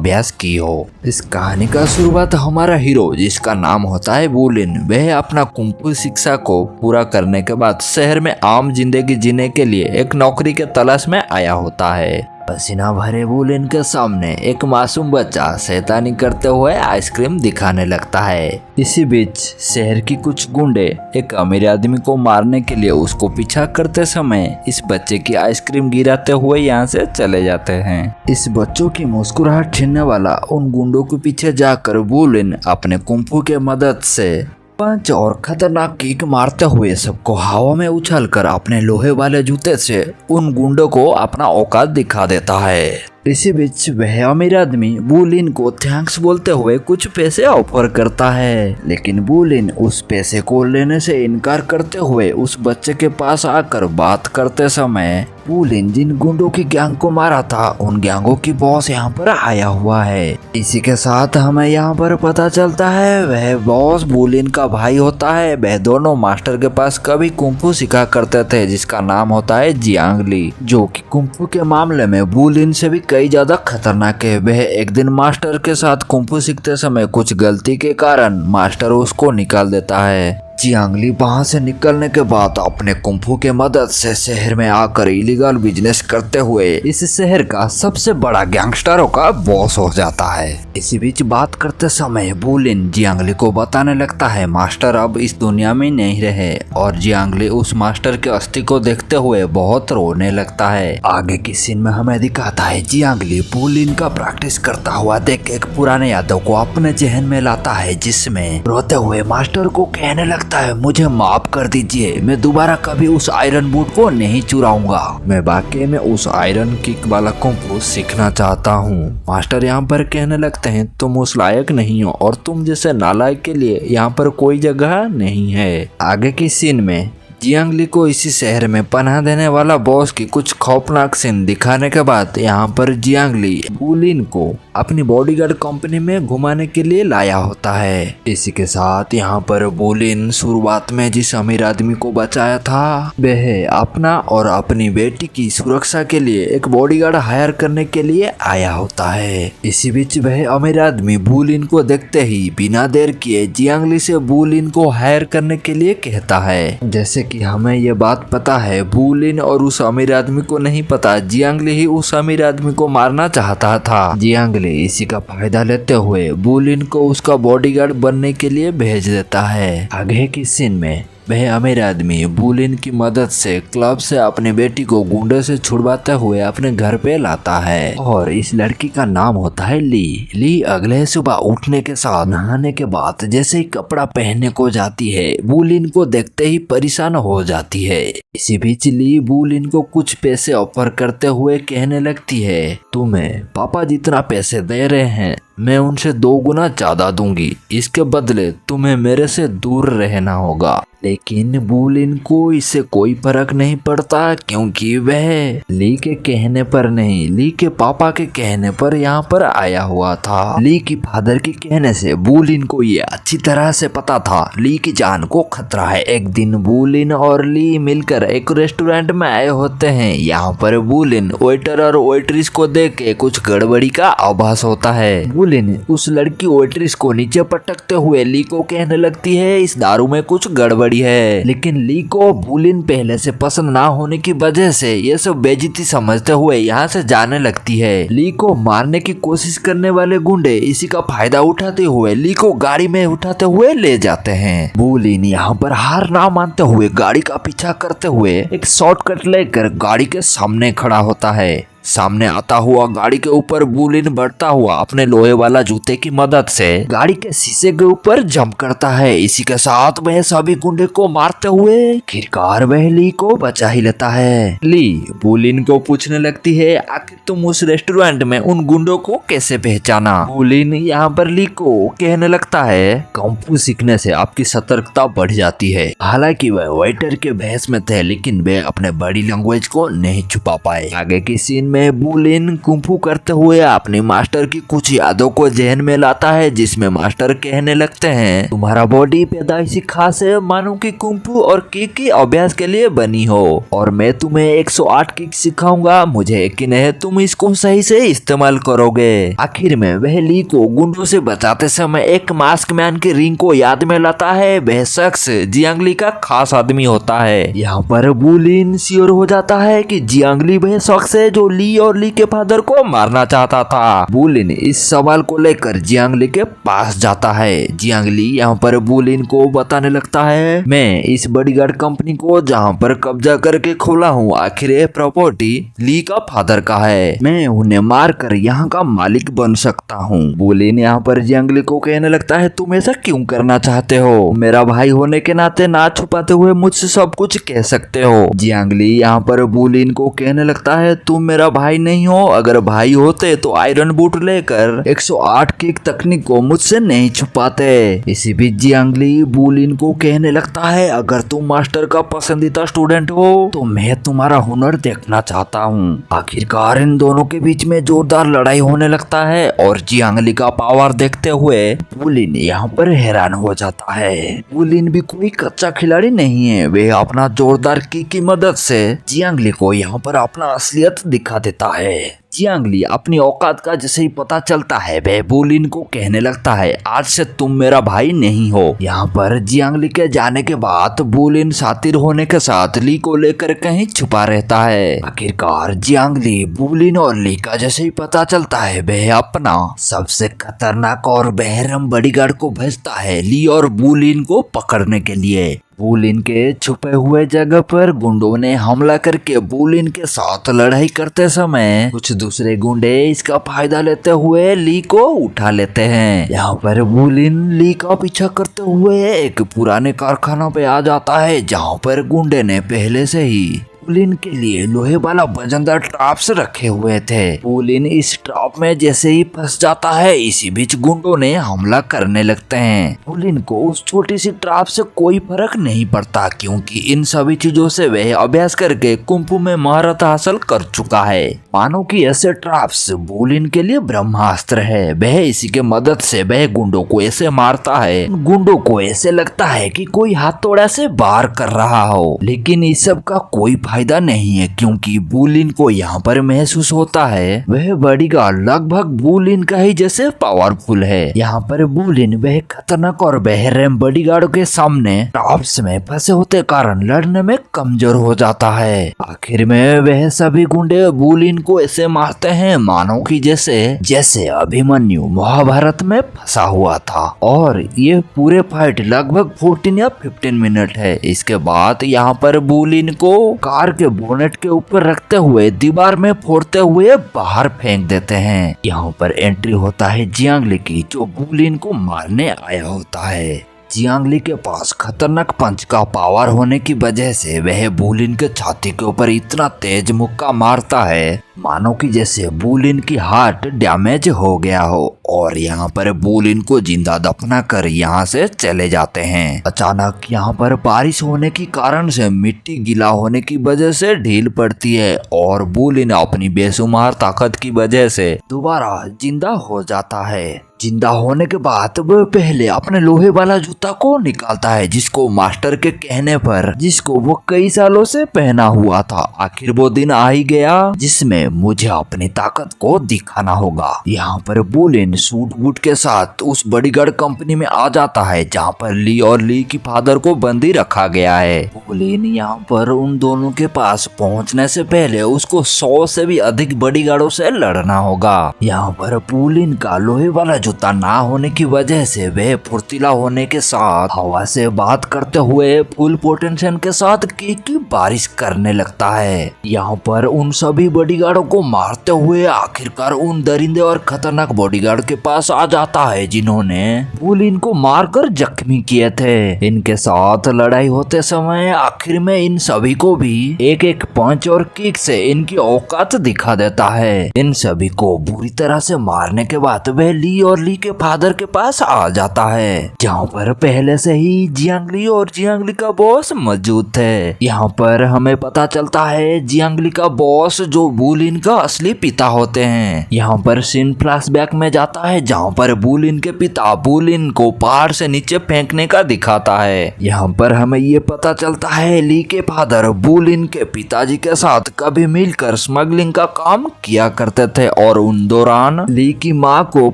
अभ्यास की हो। इस कहानी का शुरुआत हमारा हीरो जिसका नाम होता है वुलिन, वह अपना कुंफू शिक्षा को पूरा करने के बाद शहर में आम जिंदगी जीने के लिए एक नौकरी के तलाश में आया होता है। पसीना भरे वुलिन के सामने एक मासूम बच्चा शैतानी करते हुए आइसक्रीम दिखाने लगता है। इसी बीच शहर की कुछ गुंडे एक अमीर आदमी को मारने के लिए उसको पीछा करते समय इस बच्चे की आइसक्रीम गिराते हुए यहाँ से चले जाते हैं। इस बच्चों की मुस्कुराहट छीनने वाला उन गुंडों के पीछे जाकर वुलिन अपने कुंफू के मदद से पंच और खतरनाक किक मारते हुए सबको हवा में उछालकर अपने लोहे वाले जूते से उन गुंडों को अपना औकात दिखा देता है। इसी बीच वह अमीर आदमी वुलिन को थैंक्स बोलते हुए कुछ पैसे ऑफर करता है, लेकिन वुलिन उस पैसे को लेने से इनकार करते हुए उस बच्चे के पास आकर बात करते समय वुलिन जिन गुंडों की गैंग को मारा था उन गैंगों की बॉस यहाँ पर आया हुआ है। इसी के साथ हमें यहाँ पर पता चलता है वह बॉस वुलिन का भाई होता है। वह दोनों मास्टर के पास कभी कुंफू सीखा करते थे जिसका नाम होता है जियांग ली, जो कि कुंफू के मामले में वुलिन से भी कई ज्यादा खतरनाक है। वह एक दिन मास्टर के साथ कुंफू सीखते समय कुछ गलती के कारण मास्टर उसको निकाल देता है। जियांग ली वहां से निकलने के बाद अपने कुंफू के मदद से शहर में आकर इलीगल बिजनेस करते हुए इस शहर का सबसे बड़ा गैंगस्टरों का बॉस हो जाता है। इसी बीच बात करते समय वुलिन जियांग ली को बताने लगता है मास्टर अब इस दुनिया में नहीं रहे, और जियांग ली उस मास्टर के अस्थि को देखते हुए बहुत रोने लगता है। आगे की सीन में हमें दिखाता है जियांग ली वुलिन का प्रैक्टिस करता हुआ देख एक पुराने यादों को अपने जहन में लाता है, जिसमें रोते हुए मास्टर को कहने लगता है मुझे माफ कर दीजिए, मैं दोबारा कभी उस आयरन बूट को नहीं चुराऊंगा, मैं वाकई में उस आयरन किक वाला कुंफू सीखना चाहता हूँ। मास्टर यहाँ पर कहने लगते हैं तुम उस लायक नहीं हो और तुम जैसे नालायक के लिए यहाँ पर कोई जगह नहीं है। आगे की सीन में जियांग ली को इसी शहर में पनाह देने वाला बॉस की कुछ खौफनाक सीन दिखाने के बाद यहाँ पर जियांग ली वुलिन को अपनी बॉडीगार्ड कंपनी में घुमाने के लिए लाया होता है। इसी के साथ यहाँ पर वुलिन शुरुआत में जिस अमीर आदमी को बचाया था वह अपना और अपनी बेटी की सुरक्षा के लिए एक बॉडीगार्ड हायर करने के लिए आया होता है। इसी बीच वह अमीर आदमी वुलिन को देखते ही बिना देर किए जियांग ली से वुलिन को हायर करने के लिए कहता है। जैसे कि हमें ये बात पता है वुलिन और उस अमीर आदमी को नहीं पता जियांग ली ही उस अमीर आदमी को मारना चाहता था। जियांग ली इसी का फायदा लेते हुए वुलिन को उसका बॉडीगार्ड बनने के लिए भेज देता है। आगे की सीन में वह अमीर आदमी वुलिन की मदद से क्लब से अपनी बेटी को गुंडे से छुड़वाते हुए अपने घर पे लाता है, और इस लड़की का नाम होता है ली। ली अगले सुबह उठने के साथ नहाने के बाद जैसे ही कपड़ा पहनने को जाती है वुलिन को देखते ही परेशान हो जाती है। इसी बीच ली वुलिन को कुछ पैसे ऑफर करते हुए कहने लगती है तुम्हें पापा जितना पैसे दे रहे हैं मैं उनसे 2 गुना ज्यादा दूंगी, इसके बदले तुम्हें मेरे से दूर रहना होगा। लेकिन वुलिन को इससे कोई फर्क नहीं पड़ता क्योंकि वह ली के कहने पर नहीं ली के पापा के कहने पर यहाँ पर आया हुआ था। ली की फादर के कहने से वुलिन को ये अच्छी तरह से पता था ली की जान को खतरा है। एक दिन वुलिन और ली मिलकर एक रेस्टोरेंट में आए होते हैं। यहाँ पर वुलिन वेटर और वेट्रेस को देख के कुछ गड़बड़ी का आभास होता है। वुलिन उस लड़की वेट्रेस को नीचे पटकते हुए ली को कहने लगती है इस दारू में कुछ गड़बड़ी है, लेकिन ली को वुलिन पहले से पसंद ना होने की वजह से ये सब बेइज्जती समझते हुए यहाँ से जाने लगती है। ली को मारने की कोशिश करने वाले गुंडे इसी का फायदा उठाते हुए ली को गाड़ी में उठाते हुए ले जाते हैं। वुलिन यहाँ पर हार ना मानते हुए गाड़ी का पीछा करते हुए एक शॉर्टकट लेकर गाड़ी के सामने खड़ा होता है। सामने आता हुआ गाड़ी के ऊपर वुलिन बढ़ता हुआ अपने लोहे वाला जूते की मदद से गाड़ी के शीशे के ऊपर जंप करता है। इसी के साथ वह सभी गुंडे को मारते हुए आखिरकार वह ली को बचा ही लेता है। ली वुलिन को पूछने लगती है आखिर तुम उस रेस्टोरेंट में उन गुंडों को कैसे पहचाना। वुलिन यहाँ पर ली को कहने लगता है कुंफू सीखने से आपकी सतर्कता बढ़ जाती है। हालांकि वह वेटर के भेष में थे लेकिन वे अपने बॉडी लैंग्वेज को नहीं छुपा पाए। आगे की सीन में में बुलिन कुंफू करते हुए अपने मास्टर की कुछ यादों को जहन में लाता है, जिसमें मास्टर कहने लगते हैं, तुम्हारा बॉडी पैदाइशी खास है, मानो कि कुंफू और किक की अभ्यास के लिए बनी हो, और मैं तुम्हें 108 किक सिखाऊंगा। मुझे यकीन है तुम इसको सही से इस्तेमाल करोगे। आखिर में वह ली को गुंडों से बचाते समय एक मास्क मैन की रिंग को याद में लाता है। वह शख्स जियांग ली का खास आदमी होता है। यहाँ पर बुलिन श्योर हो जाता है कि जियांग ली वह शख्स है जो ली और ली के फादर को मारना चाहता था। बुलिन इस सवाल को लेकर जियांग ली के पास जाता है। जियांग ली यहाँ पर बुलिन को बताने लगता है, मैं इस बॉडीगार्ड कंपनी को जहाँ पर कब्जा करके खोला हूँ, आखिर ये प्रॉपर्टी ली का फादर का है। मैं उन्हें मार कर यहाँ का मालिक बन सकता हूँ। बुलिन यहाँ पर जियांग ली को कहने लगता है, तुम ऐसा क्यों करना चाहते हो? मेरा भाई होने के नाते ना छुपाते हुए मुझसे सब कुछ कह सकते हो। जियांग ली यहाँ पर बुलिन को कहने लगता है, तुम मेरा भाई नहीं हो। अगर भाई होते तो आयरन बूट लेकर 108 किक तकनीक को मुझसे नहीं छुपाते। इसी बीच जियांग ली बुलिन को कहने लगता है, अगर तुम मास्टर का पसंदीदा स्टूडेंट हो तो मैं तुम्हारा हुनर देखना चाहता हूँ। आखिरकार इन दोनों के बीच में जोरदार लड़ाई होने लगता है और जियांग ली का पावर देखते हुए बुलिन यहाँ पर हैरान हो जाता है। बुलिन भी कोई कच्चा खिलाड़ी नहीं है। वे अपना जोरदार किक की मदद से जियांग ली को यहाँ पर अपना असलियत दिखा देता है। जियांग ली अपनी औकात का जैसे ही पता चलता है, वह बुलिन को कहने लगता है, आज से तुम मेरा भाई नहीं हो। यहाँ पर जियांग ली के जाने के बाद बुलिन शातिर होने के साथ ली को लेकर कहीं छुपा रहता है। आखिरकार जियांग ली बुलिन और ली का जैसे ही पता चलता है, वह अपना सबसे खतरनाक और बेरहम बॉडीगार्ड को भेजता है ली और बुलिन को पकड़ने के लिए। बुलिन के छुपे हुए जगह पर गुंडों ने हमला करके बुलिन के साथ लड़ाई करते समय कुछ दूसरे गुंडे इसका फायदा लेते हुए ली को उठा लेते हैं। यहाँ पर बुलिन ली का पीछा करते हुए एक पुराने कारखाना पे आ जाता है, जहाँ पर गुंडे ने पहले से ही बुलिन के लिए लोहे वाला वजनदार ट्रैप्स रखे हुए थे। बुलिन इस ट्रैप में जैसे ही फंस जाता है, इसी बीच गुंडों ने हमला करने लगते हैं। बुलिन को उस छोटी सी ट्रैप से कोई फर्क नहीं पड़ता, क्योंकि इन सभी चीजों से वह अभ्यास करके कुंफू में महारत हासिल कर चुका है। मानो कि ऐसे ट्रैप्स बुलिन के लिए ब्रह्मास्त्र है। वह इसी के मदद से वह गुंडों को ऐसे मारता है, गुंडों को ऐसे लगता है कि कोई हाथौड़ा से वार कर रहा हो। लेकिन इस सब का कोई फायदा नहीं है, क्योंकि बुलिन को यहाँ पर महसूस होता है वह बॉडीगार्ड लगभग बुलिन का ही जैसे पावरफुल है। यहाँ पर बुलिन वह खतरनाक और बेरहम बॉडीगार्ड के सामने ट्रैप्स में फंसे होते कारण लड़ने में कमजोर हो जाता है। आखिर में वह सभी गुंडे बुलिन को ऐसे मारते हैं मानो कि जैसे अभिमन्यु महाभारत में फंसा हुआ था। और ये पूरे फाइट लगभग 14 या 15 मिनट है। इसके बाद यहाँ पर बुलिन को कार के बोनेट के ऊपर रखते हुए दीवार में फोड़ते हुए बाहर फेंक देते हैं। यहाँ पर एंट्री होता है जियांग ली की, जो बुलिन को मारने आया होता है। जियांग ली के पास खतरनाक पंच का पावर होने की वजह से वह बुलिन के छाती के ऊपर इतना तेज मुक्का मारता है मानो कि जैसे बुलिन की हार्ट डैमेज हो गया हो, और यहाँ पर बुलिन को जिंदा दफना कर यहाँ से चले जाते हैं। अचानक यहाँ पर बारिश होने की कारण से मिट्टी गीला होने की वजह से ढील पड़ती है और बुलिन अपनी बेशुमार ताकत की वजह से दोबारा जिंदा हो जाता है। जिंदा होने के बाद वह पहले अपने लोहे वाला जूता को निकालता है, जिसको मास्टर के कहने पर जिसको वो कई सालों से पहना हुआ था। आखिर वो दिन आ ही गया जिसमें मुझे अपनी ताकत को दिखाना होगा। यहाँ पर बुलिन सूट बूट के साथ उस बॉडीगार्ड कंपनी में आ जाता है, जहाँ पर ली और ली की फादर को बंदी रखा गया है। बुलिन यहाँ पर उन दोनों के पास पहुँचने से पहले उसको 100 से भी अधिक बॉडीगार्डों से लड़ना होगा। यहाँ पर बुलिन का लोहे वाला जूता ना होने की वजह से वह फुर्तीला होने के साथ हवा से बात करते हुए फुल पोटेंशियल के साथ किक की बारिश करने लगता है। यहाँ पर उन सभी बॉडीगार्डों को मारते हुए आखिरकार उन दरिंदे और खतरनाक बॉडीगार्ड के पास आ जाता है जिन्होंने बुलिन को मारकर जख्मी किए थे। इनके साथ लड़ाई होते समय आखिर में इन सभी को भी एक एक पंच और किक से इनकी औकात दिखा देता है। इन सभी को बुरी तरह से मारने के बाद वह ली और ली के फादर के पास आ जाता है, जहाँ पर पहले से ही जियांगली और जियांगली का बॉस मौजूद थे। यहाँ पर हमें पता चलता है जियांगली का बॉस जो बुलिन का असली पिता होते हैं। यहाँ पर सीन फ्लैशबैक में जाता है जहाँ पर बुलिन के पिता बुलिन को पहाड़ से नीचे फेंकने का दिखाता है। यहाँ पर हमें ये पता चलता है ली के फादर बुलिन के पिताजी के साथ कभी मिलकर स्मगलिंग का काम किया करते थे और उन दौरान ली की माँ को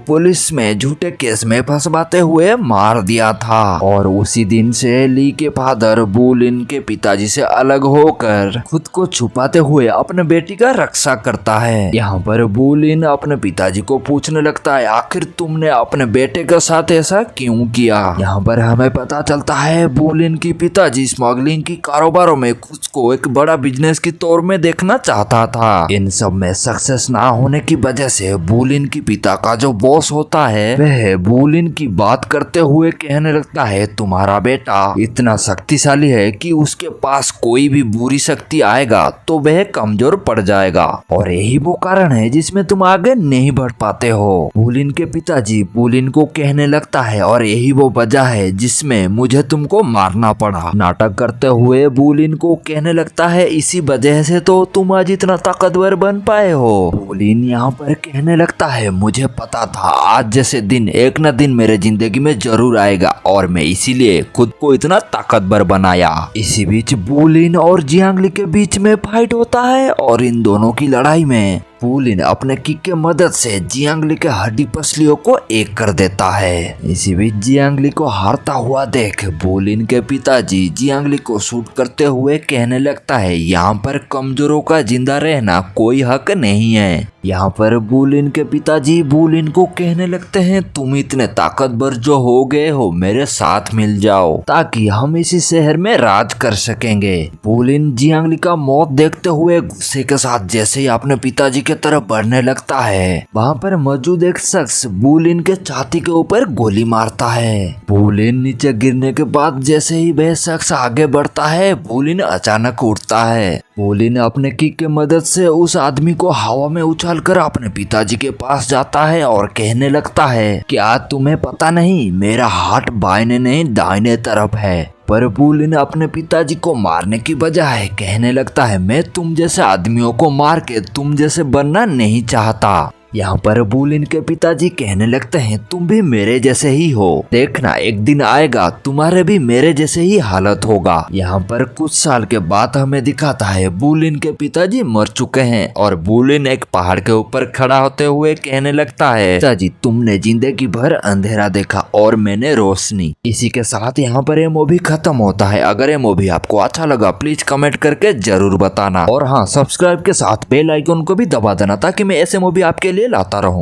पुलिस में झूठे केस में फंसवाते हुए मार दिया था। और उसी दिन से ली के फादर बुलिन के पिताजी से अलग होकर खुद को छुपाते हुए अपने बेटी का रक्षा करता है। यहाँ पर बुलिन अपने पिताजी को पूछने लगता है आखिर तुमने अपने बेटे के साथ ऐसा क्यों किया। यहाँ पर हमें पता चलता है बुलिन की पिताजी स्मगलिंग की कारोबारों में खुद को एक बड़ा बिजनेस की तौर में देखना चाहता था। इन सब में सक्सेस ना होने की वजह से बुलिन की पिता का जो बॉस होता है वह बुलिन की बात करते हुए कहने लगता है तुम्हारा बेटा इतना शक्तिशाली है कि उसके पास कोई भी बुरी शक्ति आएगा तो वह कमजोर पड़ जाएगा और यही वो कारण है जिसमें तुम आगे नहीं बढ़ पाते हो। बुलिन के पिताजी बुलिन को कहने लगता है और यही वो वजह है जिसमें मुझे तुमको मारना पड़ा। नाटक करते हुए बुलिन को कहने लगता है इसी वजह से तो तुम आज इतना ताकतवर बन पाए हो। बुलिन यहाँ पर कहने लगता है मुझे पता था आज जैसे दिन एक न दिन मेरे जिंदगी में जरूर आएगा और मैं इसीलिए खुद को इतना ताकतवर बनाया। इसी बीच बुलिन और जियांगली के बीच में फाइट होता है और इन दोनों की लड़ाई में बुलिन अपने किक के मदद से जियांगली के हड्डी पसलियों को एक कर देता है। इसी बीच जियांगली को हारता हुआ देख बुलिन के पिताजी जियांगली को शूट करते हुए कहने लगता है यहाँ पर कमजोरों का जिंदा रहना कोई हक नहीं है। यहाँ पर बुलिन के पिताजी बुलिन को कहने लगते हैं तुम इतने ताकतवर जो हो गए हो मेरे साथ मिल जाओ ताकि हम इसी शहर में राज कर सकेंगे। बुलिन जियांगली का मौत देखते हुए गुस्से के साथ जैसे ही अपने पिताजी के तरफ बढ़ने लगता है वहाँ पर मौजूद एक शख्स बुलिन के छाती के ऊपर गोली मारता है। बुलिन नीचे गिरने के बाद जैसे ही वह शख्स आगे बढ़ता है बुलिन अचानक उठता है। बुलिन अपने किक के मदद से उस आदमी को हवा में उछालकर अपने पिताजी के पास जाता है और कहने लगता है कि आज तुम्हें पता नहीं मेरा हाथ बाएं नहीं दाहिने तरफ है। पर बुलिन अपने पिताजी को मारने की बजाय कहने लगता है मैं तुम जैसे आदमियों को मार के तुम जैसे बनना नहीं चाहता। यहाँ पर बुलिन के पिताजी कहने लगते हैं तुम भी मेरे जैसे ही हो, देखना एक दिन आएगा तुम्हारे भी मेरे जैसे ही हालत होगा। यहाँ पर कुछ साल के बाद हमें दिखाता है बुलिन के पिताजी मर चुके हैं और बुलिन एक पहाड़ के ऊपर खड़ा होते हुए कहने लगता है पिताजी तुमने जिंदगी भर अंधेरा देखा और मैंने रोशनी। इसी के साथ यहाँ पर ये मूवी खत्म होता है। अगर ये मूवी आपको अच्छा लगा प्लीज कमेंट करके जरूर बताना और हाँ सब्सक्राइब के साथ बेल आइकन को भी दबा देना ताकि मैं ऐसे मूवी आपके लिए लाता रहूं।